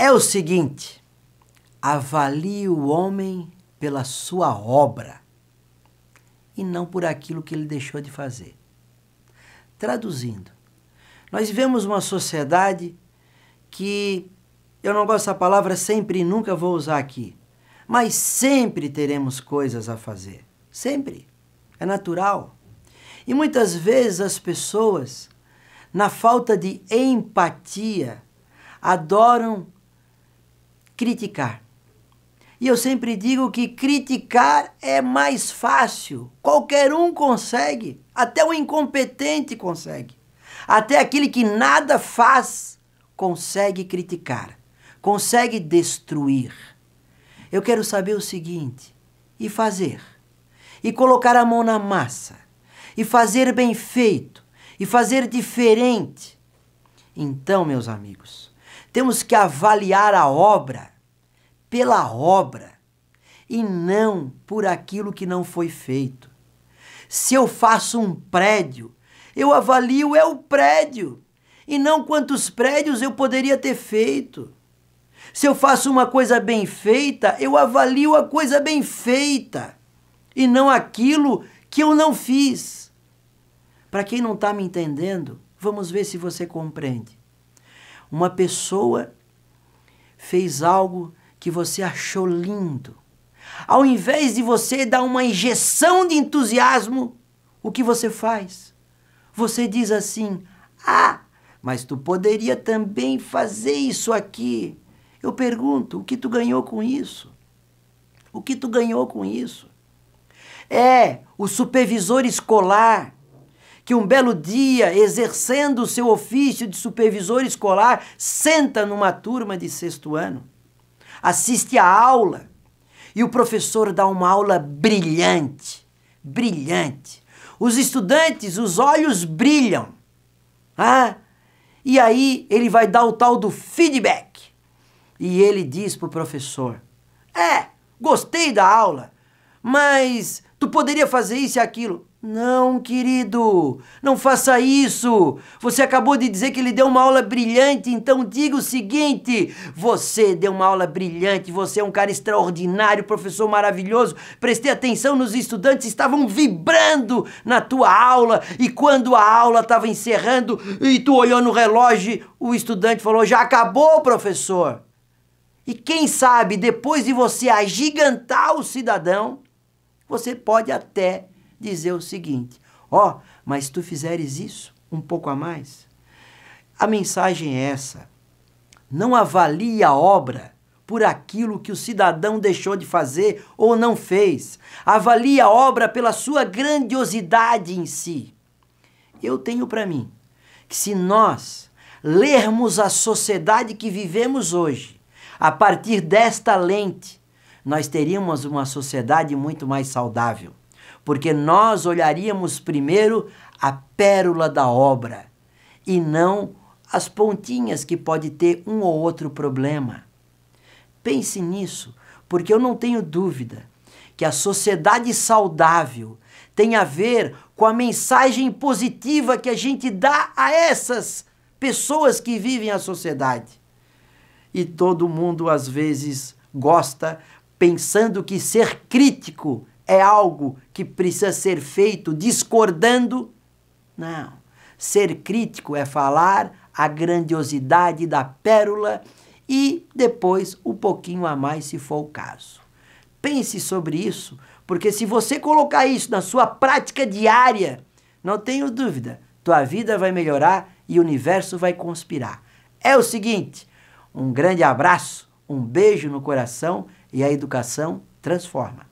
É o seguinte: avalie o homem pela sua obra e não por aquilo que ele deixou de fazer. Traduzindo, nós vivemos uma sociedade que, eu não gosto dessa palavra sempre e nunca vou usar aqui, mas sempre teremos coisas a fazer. Sempre. É natural. E muitas vezes as pessoas, na falta de empatia, adoram criticar. E eu sempre digo que criticar é mais fácil. Qualquer um consegue. Até o incompetente consegue. Até aquele que nada faz consegue criticar. Consegue destruir. Eu quero saber o seguinte: e fazer? E colocar a mão na massa? E fazer bem feito? E fazer diferente? Então, meus amigos, temos que avaliar a obra pela obra e não por aquilo que não foi feito. Se eu faço um prédio, eu avalio o prédio e não quantos prédios eu poderia ter feito. Se eu faço uma coisa bem feita, eu avalio a coisa bem feita e não aquilo que eu não fiz. Para quem não está me entendendo, vamos ver se você compreende. Uma pessoa fez algo que você achou lindo. Ao invés de você dar uma injeção de entusiasmo, o que você faz? Você diz assim: ah, mas tu poderia também fazer isso aqui. Eu pergunto, o que tu ganhou com isso? O que tu ganhou com isso? É o supervisor escolar que um belo dia, exercendo o seu ofício de supervisor escolar, senta numa turma de 6º ano, assiste a aula e o professor dá uma aula brilhante, brilhante. Os estudantes, os olhos brilham. E aí ele vai dar o tal do feedback. E ele diz para o professor: gostei da aula, mas tu poderia fazer isso e aquilo. Não, querido, não faça isso. Você acabou de dizer que ele deu uma aula brilhante, então diga o seguinte: você deu uma aula brilhante, você é um cara extraordinário, professor maravilhoso, prestei atenção nos estudantes, estavam vibrando na tua aula, e quando a aula estava encerrando e tu olhou no relógio, o estudante falou: já acabou, professor. E quem sabe, depois de você agigantar o cidadão, você pode até dizer o seguinte: mas se tu fizeres isso um pouco a mais. A mensagem é essa: não avalie a obra por aquilo que o cidadão deixou de fazer ou não fez. Avalie a obra pela sua grandiosidade em si. Eu tenho para mim que, se nós lermos a sociedade que vivemos hoje a partir desta lente, nós teríamos uma sociedade muito mais saudável. Porque nós olharíamos primeiro a pérola da obra e não as pontinhas que pode ter um ou outro problema. Pense nisso, porque eu não tenho dúvida que a sociedade saudável tem a ver com a mensagem positiva que a gente dá a essas pessoas que vivem a sociedade. E todo mundo às vezes gosta, pensando que ser crítico é algo que precisa ser feito discordando. Não. Ser crítico é falar a grandiosidade da pérola e depois um pouquinho a mais, se for o caso. Pense sobre isso, porque se você colocar isso na sua prática diária, não tenho dúvida, tua vida vai melhorar e o universo vai conspirar. É o seguinte: um grande abraço, um beijo no coração, e a educação transforma.